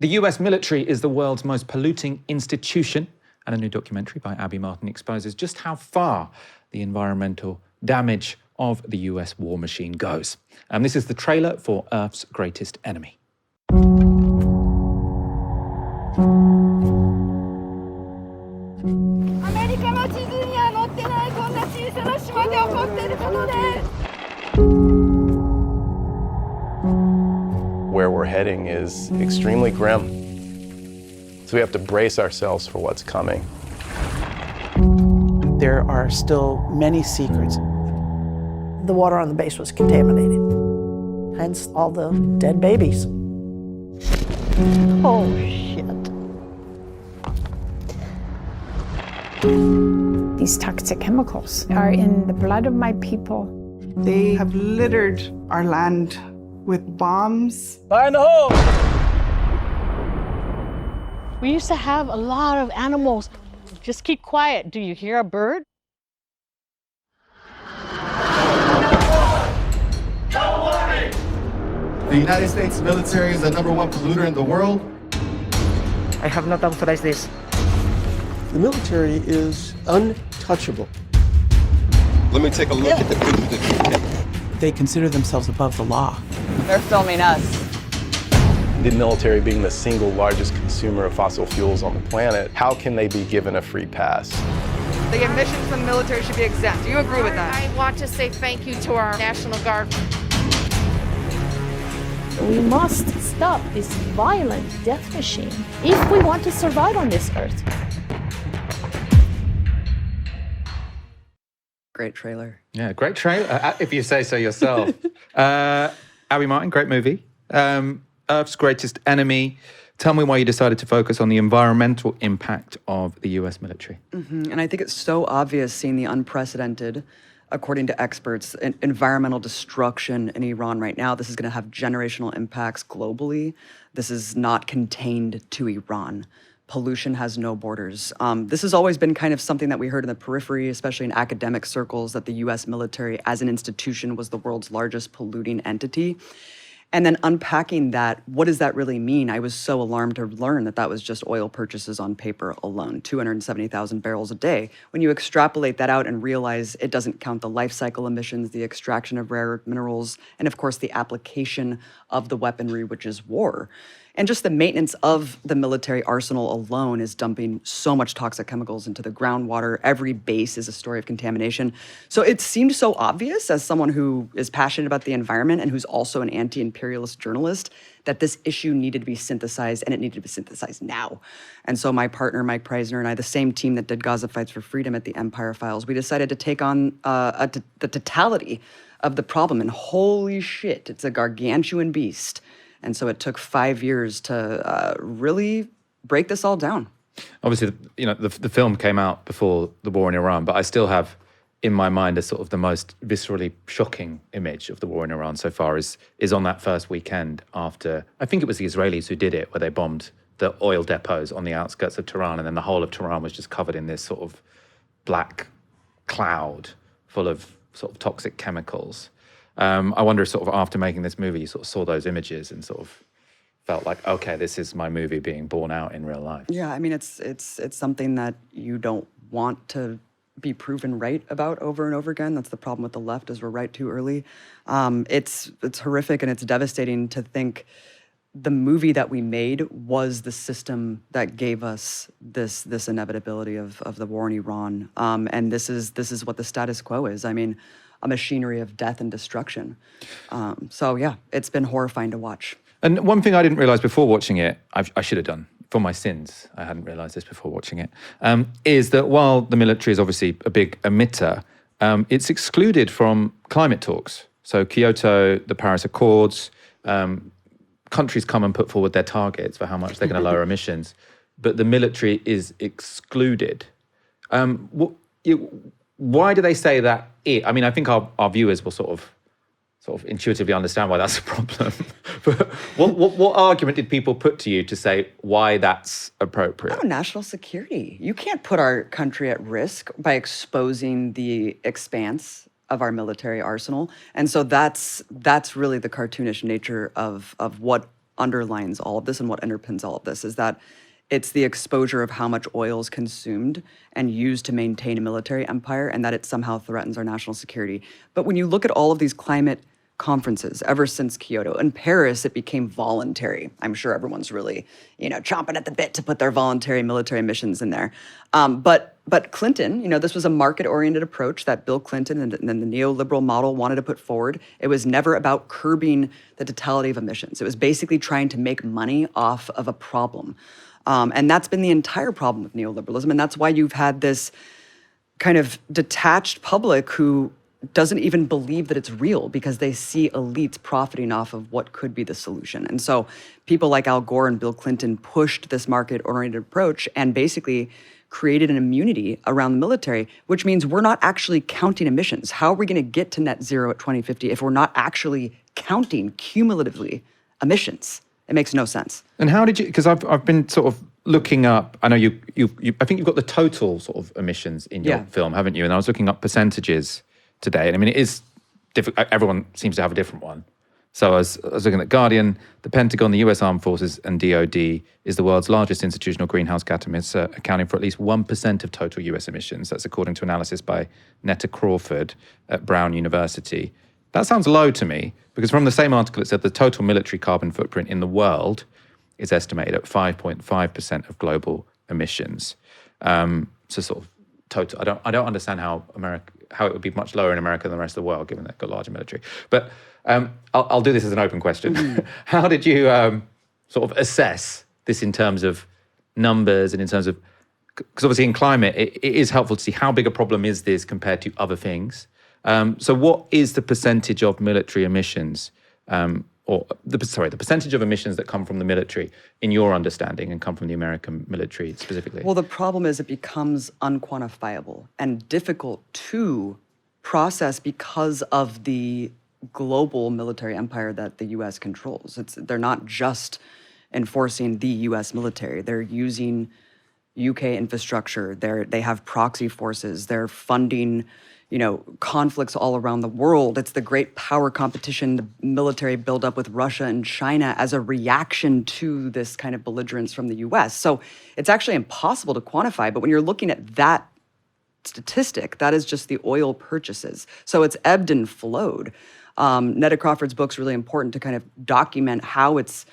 The US military is the world's most polluting institution, and a new documentary by Abby Martin exposes just how far the environmental damage of the US war machine goes. And this is the trailer for Earth's Greatest Enemy. Where we're heading is extremely grim. So we have to brace ourselves for what's coming. There are still many secrets. The water on the base was contaminated, hence all the dead babies. Oh, shit. These toxic chemicals are in the blood of my people. They have littered our land with bombs. Fire in the hole! We used to have a lot of animals. Just keep quiet. Do you hear a bird? The United States military is the #1 polluter in the world. I have not authorized this. The military is untouchable. Let me take a look at the picture that you take. They consider themselves above the law. They're filming us. The military being the single largest consumer of fossil fuels on the planet, how can they be given a free pass? The emissions from the military should be exempt. Do you agree with that? I want to say thank you to our National Guard. We must stop this violent death machine if we want to survive on this earth. Great trailer. Yeah, great trailer, if you say so yourself. Abby Martin, great movie. Earth's Greatest Enemy. Tell me why you decided to focus on the environmental impact of the US military. And I think it's so obvious seeing the unprecedented, according to experts, environmental destruction in Iran right now. This is going to have generational impacts globally. This is not contained to Iran. Pollution has no borders. This has always been kind of something that we heard in the periphery, especially in academic circles, that the US military as an institution was the world's largest polluting entity. And then unpacking that, what does that really mean? I was so alarmed to learn that that was just oil purchases on paper alone, 270,000 barrels a day. When you extrapolate that out and realize it doesn't count the life cycle emissions, the extraction of rare earth minerals, and of course the application of the weaponry, which is war. And just the maintenance of the military arsenal alone is dumping so much toxic chemicals into the groundwater. Every base is a story of contamination. So it seemed so obvious, as someone who is passionate about the environment and who's also an anti-imperialist journalist, that this issue needed to be synthesized, and it needed to be synthesized now. And so my partner, Mike Preisner, and I, the same team that did Gaza Fights for Freedom at the Empire Files, we decided to take on the totality of the problem. And holy shit, it's a gargantuan beast. And so it took 5 years to really break this all down. Obviously, the film came out before the war in Iran, but I still have in my mind as sort of the most viscerally shocking image of the war in Iran so far is on that first weekend after, I think it was the Israelis who did it, where they bombed the oil depots on the outskirts of Tehran, and then the whole of Tehran was just covered in this sort of black cloud full of sort of toxic chemicals. I wonder, sort of after making this movie, you sort of saw those images and sort of felt like, okay, this is my movie being born out in real life. Yeah, I mean, it's something that you don't want to be proven right about over and over again. That's the problem with the left, is we're right too early. It's horrific, and it's devastating to think the movie that we made was the system that gave us this inevitability of the war in Iran. And this is what the status quo is. I mean, a machinery of death and destruction. So yeah, it's been horrifying to watch. And one thing I didn't realize before watching it, I should have done, for my sins, I hadn't realized this before watching it, is that while the military is obviously a big emitter, it's excluded from climate talks. So Kyoto, the Paris Accords, countries come and put forward their targets for how much they're going to lower emissions, but the military is excluded. Why do they say that? I mean, I think our viewers will sort of intuitively understand why that's a problem. But what argument did people put to you to say why that's appropriate? Oh, national security. You can't put our country at risk by exposing the expanse of our military arsenal. And so that's really the cartoonish nature of what underlines all of this and what underpins all of this is that it's the exposure of how much oil is consumed and used to maintain a military empire, and that it somehow threatens our national security. But when you look at all of these climate conferences ever since Kyoto, in Paris, it became voluntary. I'm sure everyone's really, chomping at the bit to put their voluntary military missions in there. But Clinton, this was a market-oriented approach that Bill Clinton and then the neoliberal model wanted to put forward. It was never about curbing the totality of emissions. It was basically trying to make money off of a problem. And that's been the entire problem with neoliberalism. And that's why you've had this kind of detached public who doesn't even believe that it's real because they see elites profiting off of what could be the solution. And so people like Al Gore and Bill Clinton pushed this market-oriented approach and basically created an immunity around the military, which means we're not actually counting emissions. How are we going to get to net zero at 2050 if we're not actually counting cumulatively emissions? It makes no sense. And how did you, because I've been sort of looking up, I know you I think you've got the total sort of emissions in your film, haven't you? And I was looking up percentages today. And I mean, it is difficult. Everyone seems to have a different one. So I was looking at Guardian, the Pentagon, the US Armed Forces and DOD is the world's largest institutional greenhouse gas emitter, accounting for at least 1% of total US emissions. That's according to analysis by Netta Crawford at Brown University. That sounds low to me, because from the same article it said the total military carbon footprint in the world is estimated at 5.5% of global emissions. So sort of total. I don't understand how it would be much lower in America than the rest of the world, given that they've got larger military. But I'll do this as an open question. How did you sort of assess this in terms of numbers and in terms of, because obviously in climate, it is helpful to see how big a problem is this compared to other things. So what is the percentage of military emissions, the percentage of emissions that come from the military in your understanding and come from the American military specifically? Well, the problem is it becomes unquantifiable and difficult to process because of the global military empire that the U.S. controls. They're not just enforcing the U.S. military. They're using UK infrastructure. They have proxy forces. They're funding conflicts all around the world. It's the great power competition, the military buildup with Russia and China as a reaction to this kind of belligerence from the US. So it's actually impossible to quantify, but when you're looking at that statistic, that is just the oil purchases. So it's ebbed and flowed. Netta Crawford's book's really important to kind of document how it's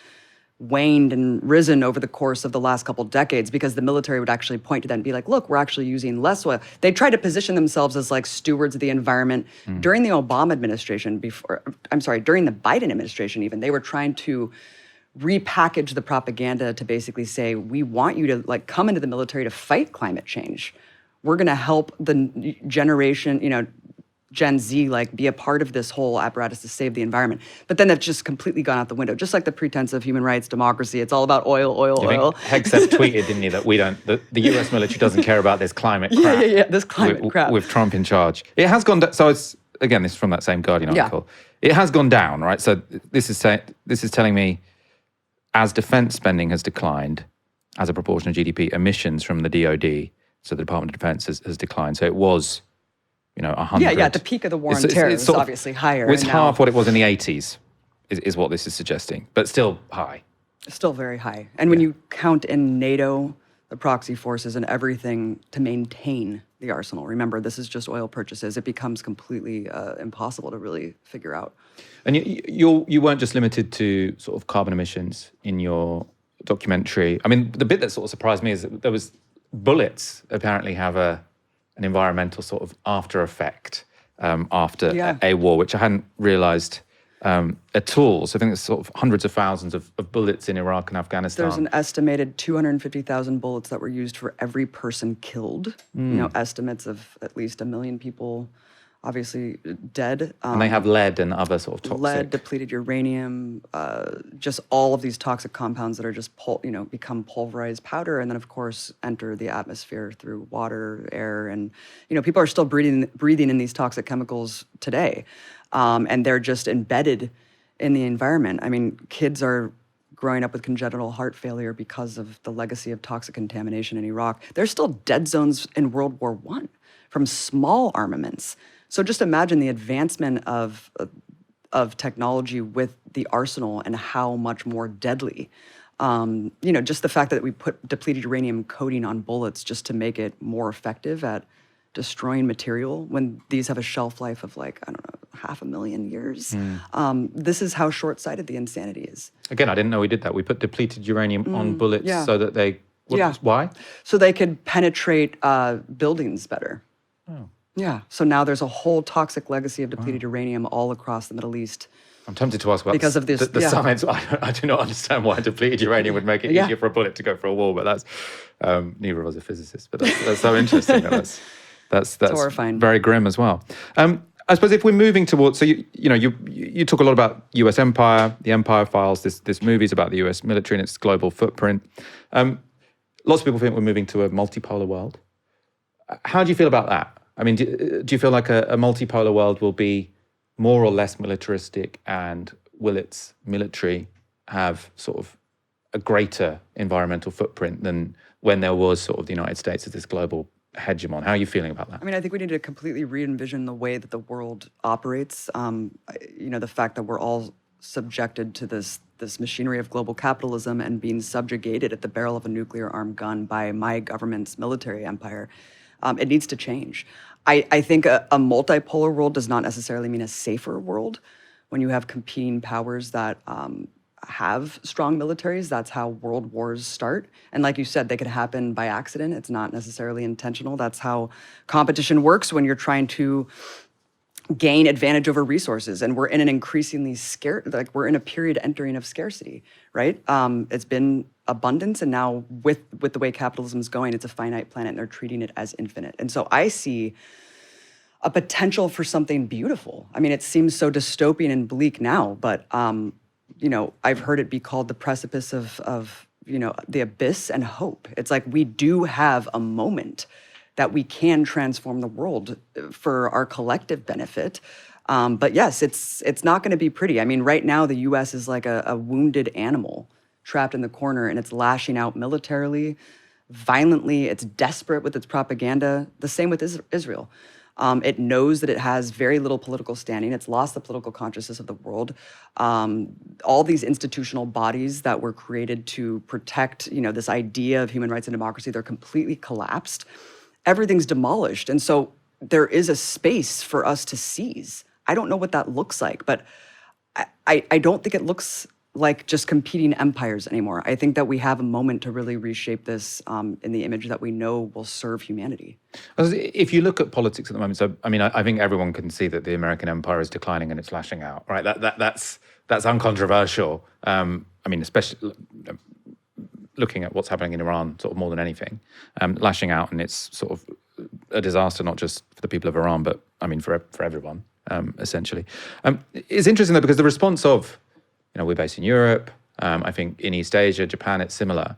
waned and risen over the course of the last couple decades, because the military would actually point to that and be like, look, we're actually using less oil. They tried to position themselves as like stewards of the environment. During the Obama administration, during the Biden administration even, they were trying to repackage the propaganda to basically say, we want you to like come into the military to fight climate change. We're gonna help the generation, Gen Z, like be a part of this whole apparatus to save the environment. But then that's just completely gone out the window, just like the pretense of human rights, democracy. It's all about oil. Hegseth tweeted, didn't he, that the US military doesn't care about this climate crap. Yeah, this climate crap. With Trump in charge. It has gone down, so it's, again, this is from that same Guardian article. It has gone down, right? So this is telling me as defense spending has declined as a proportion of GDP, emissions from the DOD, so the Department of Defense has declined. So it was 100. Yeah, at the peak of the war on terror, it's obviously higher. It's half what it was in the 80s, is what this is suggesting, but still high. Still very high. And when you count in NATO, the proxy forces and everything to maintain the arsenal, remember, this is just oil purchases, it becomes completely impossible to really figure out. And you weren't just limited to sort of carbon emissions in your documentary. I mean, the bit that sort of surprised me is that there was bullets apparently have an environmental sort of after effect after a war, which I hadn't realized at all. So I think there's sort of hundreds of thousands of bullets in Iraq and Afghanistan. There's an estimated 250,000 bullets that were used for every person killed. Estimates of at least 1 million people obviously dead. And they have lead and other sort of toxic. Lead, depleted uranium, just all of these toxic compounds that are just become pulverized powder, and then of course enter the atmosphere through water, air, and people are still breathing in these toxic chemicals today, and they're just embedded in the environment. I mean, kids are growing up with congenital heart failure because of the legacy of toxic contamination in Iraq. There's still dead zones in World War I from small armaments. So just imagine the advancement of of technology with the arsenal and how much more deadly. Just the fact that we put depleted uranium coating on bullets just to make it more effective at destroying material when these have a shelf life of 500,000 years. This is how short-sighted the insanity is. Again, I didn't know we did that. We put depleted uranium on bullets so that they... Why? So they could penetrate buildings better. Oh. Yeah. So now there's a whole toxic legacy of depleted uranium all across the Middle East. I'm tempted to ask about because of this, the science. I do not understand why depleted uranium would make it easier for a bullet to go for a wall, but that's neither of us are physicists. But that's so interesting. That's horrifying. Very grim as well. I suppose if we're moving towards, so you talk a lot about U.S. empire, the Empire Files. This movie's about the U.S. military and its global footprint. Lots of people think we're moving to a multipolar world. How do you feel about that? I mean, do you feel like a multipolar world will be more or less militaristic, and will its military have sort of a greater environmental footprint than when there was sort of the United States as this global hegemon? How are you feeling about that? I mean, I think we need to completely re-envision the way that the world operates. The fact that we're all subjected to this machinery of global capitalism and being subjugated at the barrel of a nuclear-armed gun by my government's military empire, it needs to change. I think a multipolar world does not necessarily mean a safer world. When you have competing powers that have strong militaries, that's how world wars start. And like you said, they could happen by accident. It's not necessarily intentional. That's how competition works when you're trying to gain advantage over resources. And we're in an increasingly we're in a period entering of scarcity, right? It's been abundance, and now with the way capitalism is going, it's a finite planet and they're treating it as infinite. And so I see a potential for something beautiful. I mean, it seems so dystopian and bleak now, but I've heard it be called the precipice of the abyss and hope. It's like we do have a moment that we can transform the world for our collective benefit. But yes, it's not going to be pretty. I mean, right now, the U.S. is like a wounded animal trapped in the corner, and it's lashing out militarily, violently. It's desperate with its propaganda. The same with Israel. It knows that it has very little political standing. It's lost the political consciousness of the world. All these institutional bodies that were created to protect, this idea of human rights and democracy, they're completely collapsed. Everything's demolished. And so there is a space for us to seize. I don't know what that looks like, but I don't think it looks like just competing empires anymore. I think that we have a moment to really reshape this in the image that we know will serve humanity. If you look at politics at the moment, so I mean, I think everyone can see that the American empire is declining and it's lashing out, right? That's uncontroversial. I mean, especially looking at what's happening in Iran, sort of more than anything, lashing out, and it's sort of a disaster not just for the people of Iran, but I mean for everyone, essentially. It's interesting though, because the response of we're based in Europe. I think in East Asia, Japan, it's similar.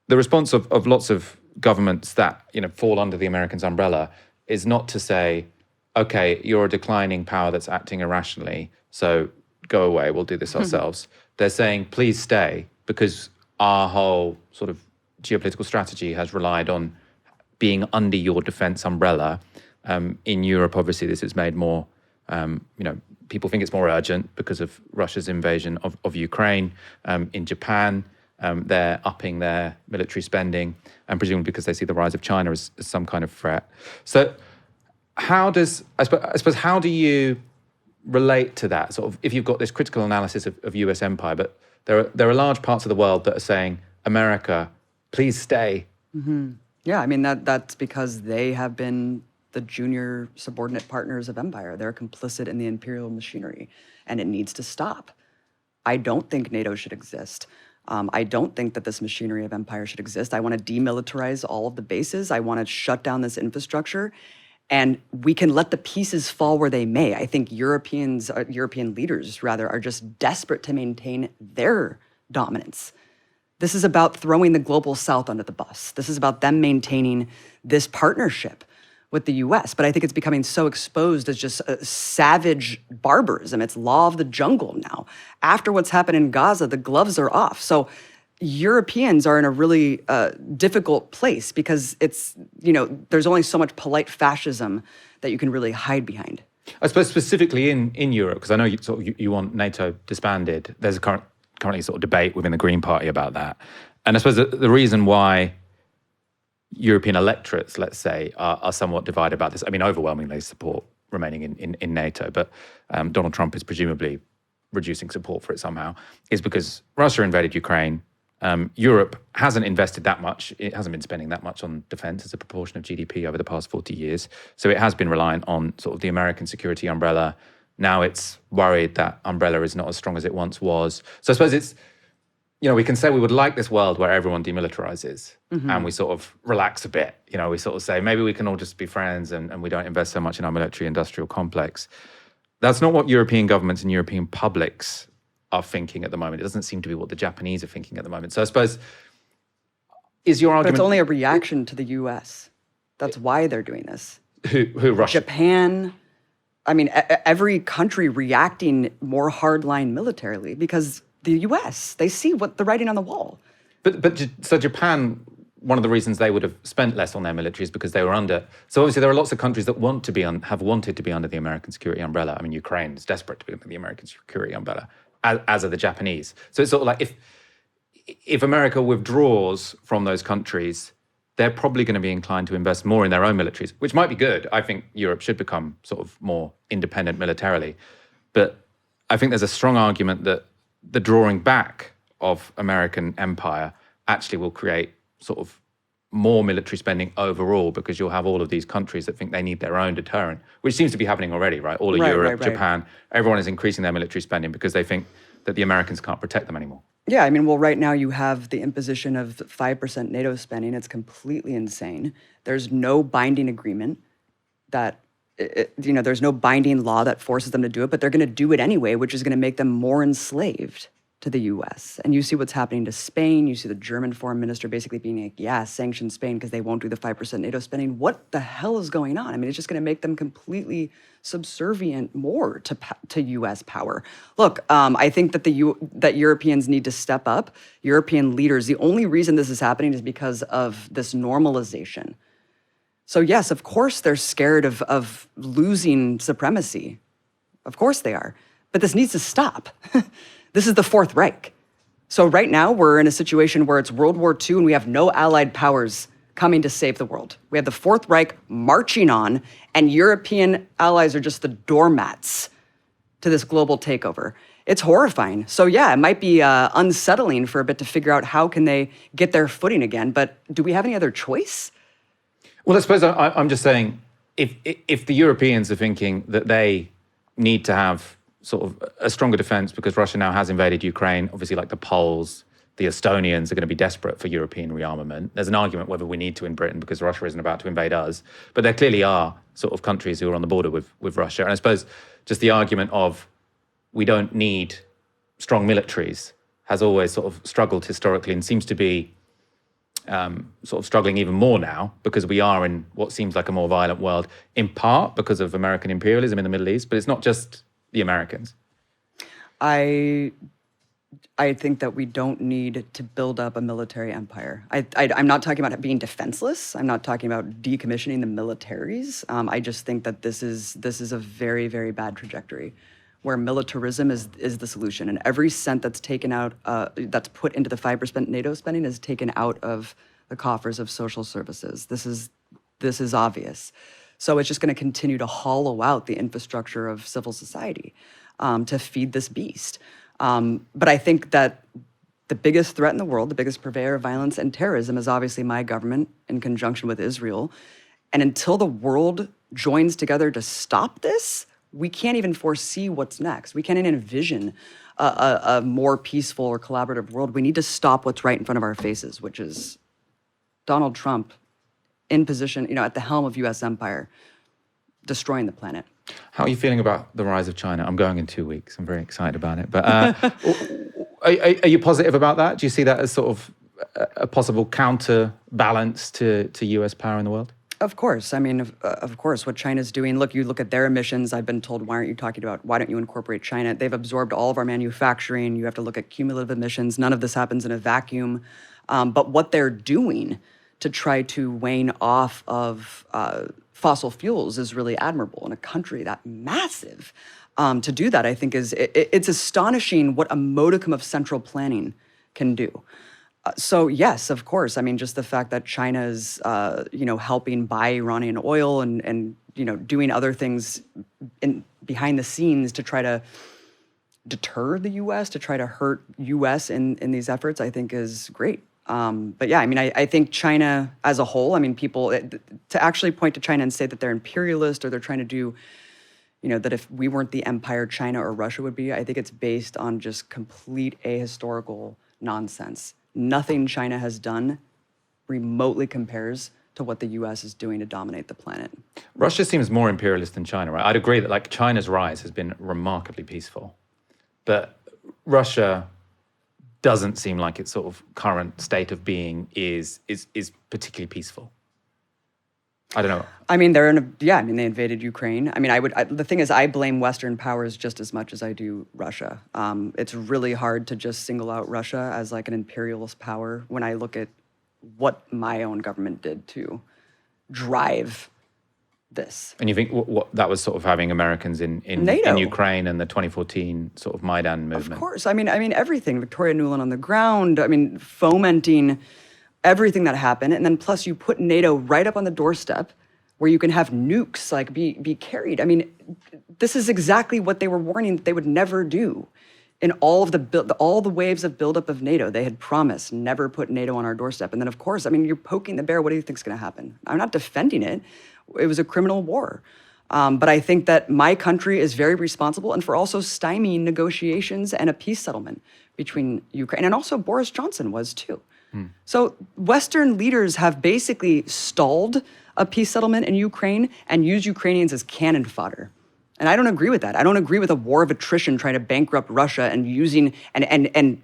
The response of lots of governments that fall under the Americans' umbrella is not to say, okay, you're a declining power that's acting irrationally, so go away, we'll do this ourselves. They're saying, please stay, because our whole sort of geopolitical strategy has relied on being under your defense umbrella. In Europe, obviously, this is made more, people think it's more urgent because of Russia's invasion of Ukraine. In Japan, they're upping their military spending, and presumably because they see the rise of China as some kind of threat. So how do you relate to that? Sort of, if you've got this critical analysis of US empire, but there are large parts of the world that are saying, America, please stay. Mm-hmm. Yeah, I mean, that's because they have been the junior subordinate partners of empire. They're complicit in the imperial machinery, and it needs to stop. I don't think NATO should exist. I don't think that this machinery of empire should exist. I want to demilitarize all of the bases. I want to shut down this infrastructure, and we can let the pieces fall where they may. I think European leaders, rather, are just desperate to maintain their dominance. This is about throwing the global south under the bus. This is about them maintaining this partnership with the US, but I think it's becoming so exposed as just a savage barbarism. It's law of the jungle now. After what's happened in Gaza, the gloves are off. So Europeans are in a really difficult place because it's, there's only so much polite fascism that you can really hide behind. I suppose specifically in Europe, because I know you want NATO disbanded. There's a currently sort of debate within the Green Party about that. And I suppose the reason why European electorates, let's say, are somewhat divided about this, I mean, overwhelmingly support remaining in NATO, but Donald Trump is presumably reducing support for it somehow, is because Russia invaded Ukraine. Europe hasn't invested that much. It hasn't been spending that much on defense as a proportion of GDP over the past 40 years. So it has been reliant on sort of the American security umbrella. Now it's worried that umbrella is not as strong as it once was. So I suppose it's, we can say we would like this world where everyone demilitarizes and we sort of relax a bit. We sort of say, maybe we can all just be friends and we don't invest so much in our military industrial complex. That's not what European governments and European publics are thinking at the moment. It doesn't seem to be what the Japanese are thinking at the moment. So I suppose, is your argument... But it's only a reaction to the US. That's why they're doing this. Who Russia? Japan, I mean, every country reacting more hardline militarily because the US, they see what the writing on the wall. So Japan, one of the reasons they would have spent less on their military is because they were under... So obviously there are lots of countries that have wanted to be under the American security umbrella. I mean, Ukraine is desperate to be under the American security umbrella, as are the Japanese. So it's sort of like if America withdraws from those countries, they're probably going to be inclined to invest more in their own militaries, which might be good. I think Europe should become sort of more independent militarily. But I think there's a strong argument that the drawing back of American empire actually will create sort of more military spending overall, because you'll have all of these countries that think they need their own deterrent, which seems to be happening already, right? All of Europe, Japan, everyone is increasing their military spending because they think that the Americans can't protect them anymore. Yeah, I mean, well, right now you have the imposition of 5% NATO spending. It's completely insane. There's no binding agreement that, there's no binding law that forces them to do it, but they're going to do it anyway, which is going to make them more enslaved to the US. And you see what's happening to Spain. You see the German foreign minister basically being like, yeah, sanction Spain because they won't do the 5% NATO spending. What the hell is going on? I mean, it's just going to make them completely subservient more to US power. Look, I think that that Europeans need to step up. European leaders, the only reason this is happening is because of this normalization. So yes, of course they're scared of losing supremacy. Of course they are. But this needs to stop. This is the Fourth Reich. So right now we're in a situation where it's World War II and we have no allied powers coming to save the world. We have the Fourth Reich marching on, and European allies are just the doormats to this global takeover. It's horrifying. So yeah, it might be unsettling for a bit to figure out how can they get their footing again, but do we have any other choice? Well, I suppose I'm just saying, if the Europeans are thinking that they need to have sort of a stronger defense because Russia now has invaded Ukraine, obviously like the Poles, the Estonians are going to be desperate for European rearmament. There's an argument whether we need to in Britain because Russia isn't about to invade us, but there clearly are sort of countries who are on the border with Russia. And I suppose just the argument of we don't need strong militaries has always sort of struggled historically and seems to be sort of struggling even more now because we are in what seems like a more violent world, in part because of American imperialism in the Middle East, but it's not just the Americans. I think that we don't need to build up a military empire. I'm not talking about being defenseless. I'm not talking about decommissioning the militaries. I just think that this is a very, very bad trajectory where militarism is the solution. And every cent that's taken out, that's put into the 5% NATO spending is taken out of the coffers of social services. This is obvious. So it's just going to continue to hollow out the infrastructure of civil society to feed this beast. But I think that the biggest threat in the world, the biggest purveyor of violence and terrorism is obviously my government in conjunction with Israel. And until the world joins together to stop this, we can't even foresee what's next. We can't even envision a more peaceful or collaborative world. We need to stop what's right in front of our faces, which is Donald Trump in position, at the helm of U.S. empire, destroying the planet. How are you feeling about the rise of China? I'm going in 2 weeks. I'm very excited about it. But are you positive about that? Do you see that as sort of a possible counterbalance to U.S. power in the world? Of course. I mean, of course, what China's doing. Look, you look at their emissions. I've been told, why don't you incorporate China? They've absorbed all of our manufacturing. You have to look at cumulative emissions. None of this happens in a vacuum. But what they're doing to try to wane off of fossil fuels is really admirable. In a country that massive, to do that, I think it's astonishing what a modicum of central planning can do. So yes, of course. I mean, just the fact that China's, helping buy Iranian oil and doing other things behind the scenes to try to deter the U.S., to try to hurt U.S. in these efforts, I think is great. But yeah, I mean, I think China as a whole, I mean, people, to actually point to China and say that they're imperialist or they're trying to do, that if we weren't the empire China or Russia would be, I think it's based on just complete ahistorical nonsense. Nothing China has done remotely compares to what the U.S. is doing to dominate the planet. Russia seems more imperialist than China, right? I'd agree that like China's rise has been remarkably peaceful, but Russia doesn't seem like its sort of current state of being is particularly peaceful. I don't know. I mean, they invaded Ukraine. I mean, the thing is, I blame Western powers just as much as I do Russia. It's really hard to just single out Russia as like an imperialist power when I look at what my own government did to drive this. And you think what that was sort of having Americans in Ukraine and the 2014 sort of Maidan movement? Of course. I mean, everything. Victoria Nuland on the ground. I mean, fomenting everything that happened, and then plus you put NATO right up on the doorstep where you can have nukes like be carried. I mean, this is exactly what they were warning that they would never do. In all of all the waves of buildup of NATO, they had promised never put NATO on our doorstep. And then, of course, I mean, you're poking the bear. What do you think's going to happen? I'm not defending it. It was a criminal war. But I think that my country is very responsible and for also stymieing negotiations and a peace settlement between Ukraine. And also Boris Johnson was too. So Western leaders have basically stalled a peace settlement in Ukraine and used Ukrainians as cannon fodder. And I don't agree with that. I don't agree with a war of attrition trying to bankrupt Russia and using and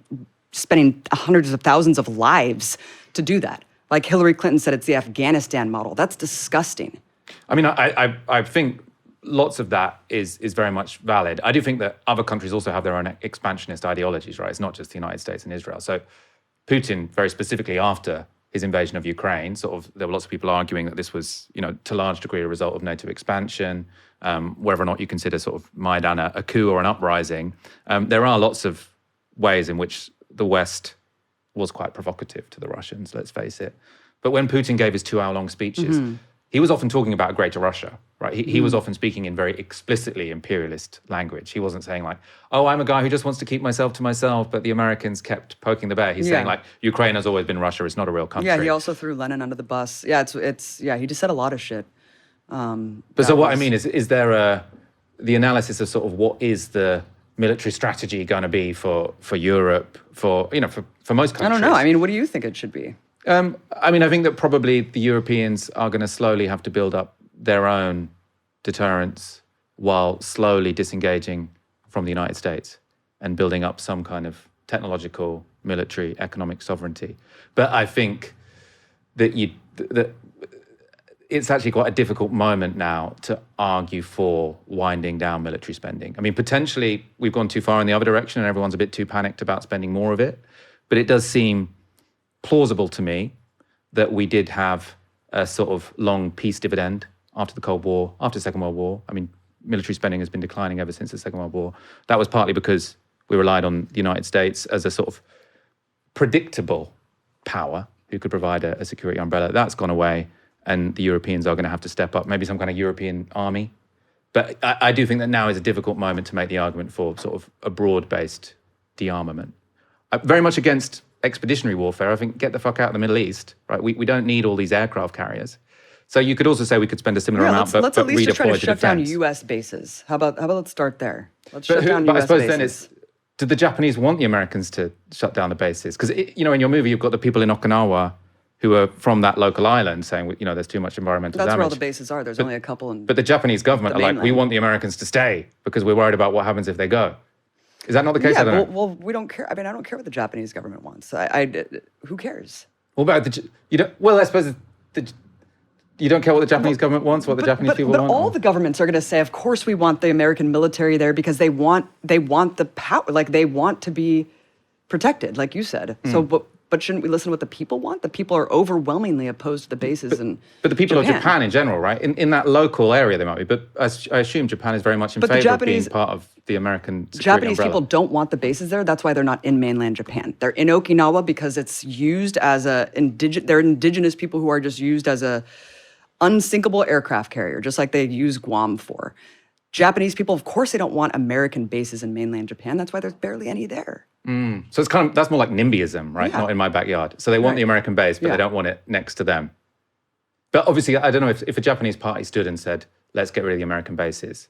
spending hundreds of thousands of lives to do that. Like Hillary Clinton said, it's the Afghanistan model. That's disgusting. I mean, I think lots of that is very much valid. I do think that other countries also have their own expansionist ideologies, right? It's not just the United States and Israel. So Putin, very specifically after his invasion of Ukraine, there were lots of people arguing that this was, to a large degree a result of NATO expansion, whether or not you consider sort of Maidan a coup or an uprising. There are lots of ways in which the West was quite provocative to the Russians, let's face it. But when Putin gave his 2-hour-long speeches, he was often talking about a greater Russia, right? He was often speaking in very explicitly imperialist language. He wasn't saying like, oh, I'm a guy who just wants to keep myself to myself, but the Americans kept poking the bear. He's saying like, Ukraine has always been Russia. It's not a real country. Yeah, he also threw Lenin under the bus. Yeah, he just said a lot of shit. What I mean is there the analysis of sort of what is the military strategy going to be for Europe, for most countries? I don't know. I mean, what do you think it should be? I mean, I think that probably the Europeans are going to slowly have to build up their own deterrence while slowly disengaging from the United States and building up some kind of technological, military, economic sovereignty. But I think that it's actually quite a difficult moment now to argue for winding down military spending. I mean, potentially we've gone too far in the other direction and everyone's a bit too panicked about spending more of it. But it does seem plausible to me that we did have a sort of long peace dividend after the Cold War, after the Second World War. I mean, military spending has been declining ever since the Second World War. That was partly because we relied on the United States as a sort of predictable power who could provide a security umbrella. That's gone away, and the Europeans are going to have to step up, maybe some kind of European army. But I do think that now is a difficult moment to make the argument for sort of a broad-based de-armament. I'm very much against expeditionary warfare. I think get the fuck out of the Middle East, right? We don't need all these aircraft carriers. So you could also say we could spend a similar amount, but let's at least redeploy try to shut down defense. U.S. bases. How about let's start there? Let's shut down U.S. But I suppose bases. then did the Japanese want the in to shut down the bases? Because in your movie you've got the people in Okinawa who are from that local island saying there's too much environmental damage. That's where all the bases are. There's only a couple. But the Japanese government are like, we want the Americans to stay because we're worried about what happens if they go. Is that not the case? Yeah, well, we don't care. I mean, I don't care what the Japanese government wants. Who cares? What about I suppose you don't care what the Japanese government wants, what the Japanese people want? But all the governments are going to say, of course, we want the American military there because they want the power. Like they want to be protected, like you said. So, But shouldn't we listen to what the people want? The people are overwhelmingly opposed to the bases in But the people of Japan in general, right? In that local area, they might be. But I assume Japan is very much in favor of being part of the American security Japanese umbrella. people don't want the bases there. That's why they're not in mainland Japan. They're in Okinawa because it's used as they're indigenous people who are just used as a unsinkable aircraft carrier, just like they use Guam for. Japanese people, of course, they don't want American bases in mainland Japan. That's why there's barely any there. So it's that's more like NIMBYism, right? Yeah. Not in my backyard. So they want the American base, but they don't want it next to them. But obviously, I don't know if a Japanese party stood and said, let's get rid of the American bases,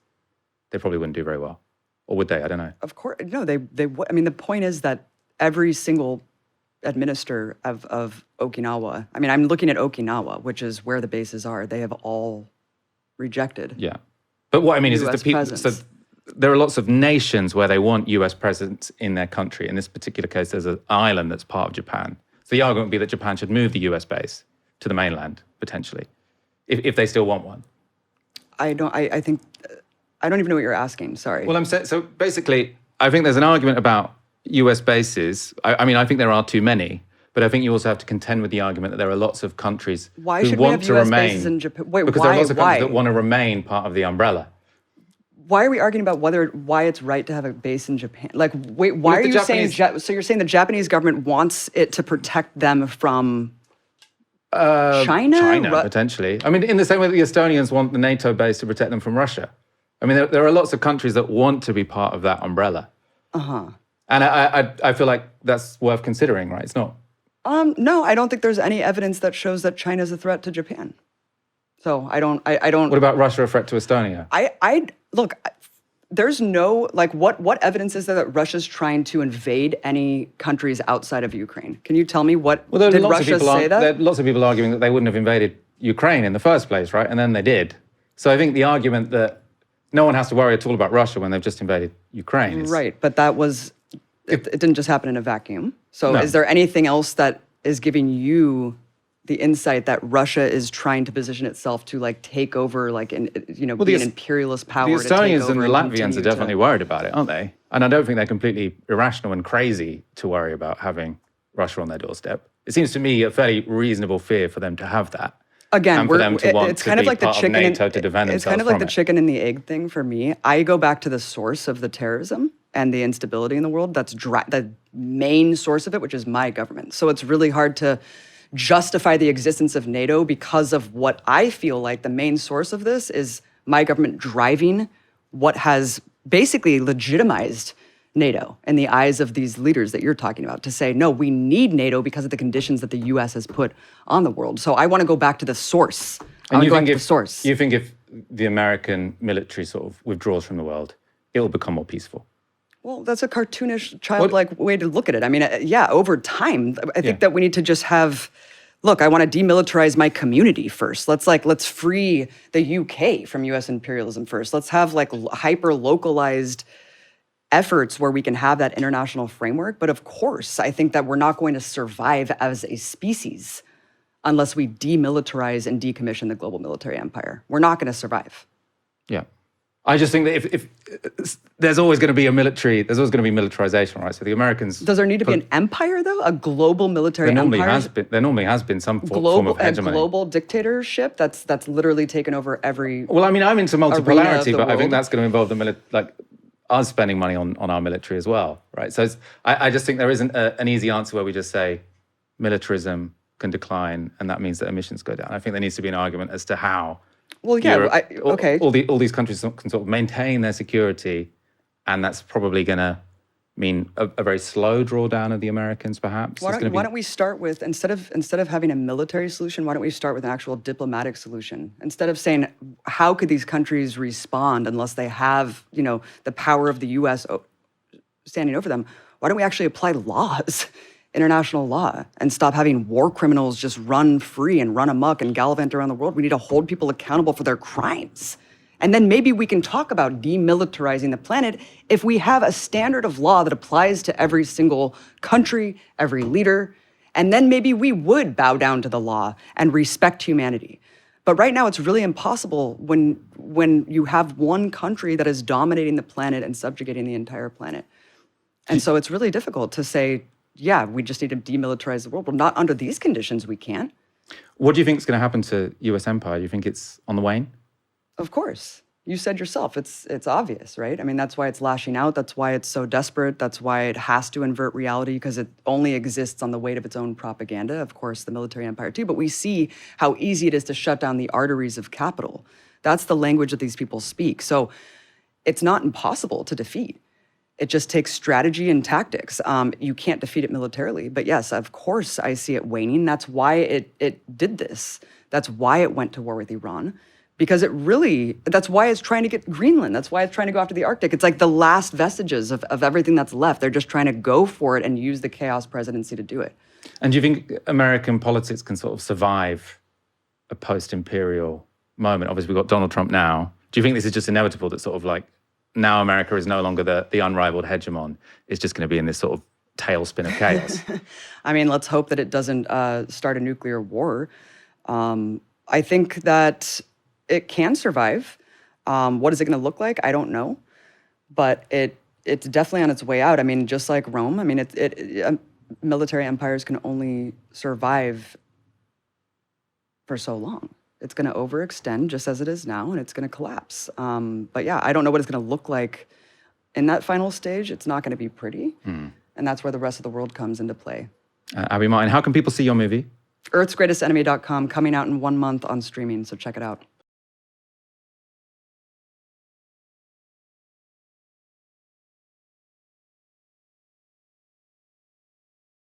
they probably wouldn't do very well. Or would they? I don't know. Of course, no, they would. I mean, the point is that every single administrator of Okinawa, I mean, I'm looking at Okinawa, which is where the bases are, they have all rejected. Yeah. But what I mean is US the people, so there are lots of nations where they want US presence in their country. In this particular case, there's an island that's part of Japan. So the argument would be that Japan should move the US base to the mainland, potentially, if they still want one. I don't even know what you're asking, sorry. Well, I'm saying, so basically, I think there's an argument about US bases. I mean, I think there are too many, but I think you also have to contend with the argument that there are lots of countries Why who should we want have to US remain. bases in Japan? Wait, because why? there are lots of countries Why? that want to remain part of the umbrella. Why are we arguing about why it's right to have a base in Japan? Like, wait, why are you saying? So you're saying the Japanese government wants it to protect them from China? China, potentially. I mean, in the same way that the Estonians want the NATO base to protect them from Russia. I mean, there are lots of countries that want to be part of that umbrella. Uh-huh. And I feel like that's worth considering, right? It's not. No, I don't think there's any evidence that shows that China's a threat to Japan. So I don't. What about Russia a threat to Estonia? Look, there's no, like, what evidence is there that Russia's trying to invade any countries outside of Ukraine? Can you tell me what, did Russia say that? There are lots of people arguing that they wouldn't have invaded Ukraine in the first place, right? And then they did. So I think the argument that no one has to worry at all about Russia when they've just invaded Ukraine is... Right, but that was, it didn't just happen in a vacuum. So No. Is there anything else that is giving you the insight that Russia is trying to position itself to, like, take over, like, be an imperialist power? The to take Estonians over and the Latvians are continue definitely worried about it, aren't they? And I don't think they're completely irrational and crazy to worry about having Russia on their doorstep. It seems to me a fairly reasonable fear for them to have that. Again, and for them to want it's to kind of be like the part of chicken. NATO to defend It's themselves kind of like from the it. chicken and the egg thing for me. I go back to the source of the terrorism and the instability in the world. That's the main source of it, which is my government. So it's really hard to justify the existence of NATO because of what I feel like the main source of this is my government driving what has basically legitimized NATO in the eyes of these leaders that you're talking about to say, no, we need NATO because of the conditions that the US has put on the world. So I want to go back to the source. And you think if the American military sort of withdraws from the world, it will become more peaceful? Well, that's a cartoonish, childlike way to look at it. I mean, over time, I think that we need to just have, look, I want to demilitarize my community first. Let's free the UK from US imperialism first. Let's have, like, hyper-localized efforts where we can have that international framework. But of course, I think that we're not going to survive as a species unless we demilitarize and decommission the global military empire. We're not going to survive. Yeah. I just think that if there's always going to be there's always going to be militarization, right? So the Americans... Does there need to be an empire, though? A global military empire? There normally has been some form of hegemony. A global dictatorship that's literally taken over every... Well, I mean, I'm into multipolarity, but I think world. that's going to involve us spending money on our military as well, right? So I just think there isn't an easy answer where we just say militarism can decline and that means that emissions go down. I think there needs to be an argument as to how... Well, yeah, Europe, okay. All these countries can sort of maintain their security, and that's probably going to mean a very slow drawdown of the Americans, perhaps. Why don't we start with, instead of having a military solution, why don't we start with an actual diplomatic solution? Instead of saying, how could these countries respond unless they have, the power of the U.S. standing over them, why don't we actually apply laws? International law, and stop having war criminals just run free and run amok and gallivant around the world. We need to hold people accountable for their crimes. And then maybe we can talk about demilitarizing the planet if we have a standard of law that applies to every single country, every leader, and then maybe we would bow down to the law and respect humanity. But right now it's really impossible when you have one country that is dominating the planet and subjugating the entire planet. And so it's really difficult to say, yeah, we just need to demilitarize the world. Well, not under these conditions, we can't. What do you think is going to happen to U.S. empire? Do you think it's on the wane? Of course. You said yourself, it's obvious, right? I mean, that's why it's lashing out. That's why it's so desperate. That's why it has to invert reality, because it only exists on the weight of its own propaganda. Of course, the military empire too. But we see how easy it is to shut down the arteries of capital. That's the language that these people speak. So it's not impossible to defeat. It just takes strategy and tactics. You can't defeat it militarily. But yes, of course, I see it waning. That's why it did this. That's why it went to war with Iran. Because that's why it's trying to get Greenland. That's why it's trying to go after the Arctic. It's like the last vestiges of everything that's left. They're just trying to go for it and use the chaos presidency to do it. And do you think American politics can sort of survive a post-imperial moment? Obviously, we've got Donald Trump now. Do you think this is just inevitable, that sort of like now America is no longer the unrivaled hegemon? It's just going to be in this sort of tailspin of chaos? I mean, let's hope that it doesn't start a nuclear war. I think that it can survive. What is it going to look like? I don't know. But it's definitely on its way out. I mean, just like Rome, I mean, military empires can only survive for so long. It's going to overextend just as it is now, and it's going to collapse. But yeah, I don't know what it's going to look like in that final stage. It's not going to be pretty. And that's where the rest of the world comes into play. Abby Martin, how can people see your movie? EarthsGreatestEnemy.com, coming out in 1 month on streaming, so check it out.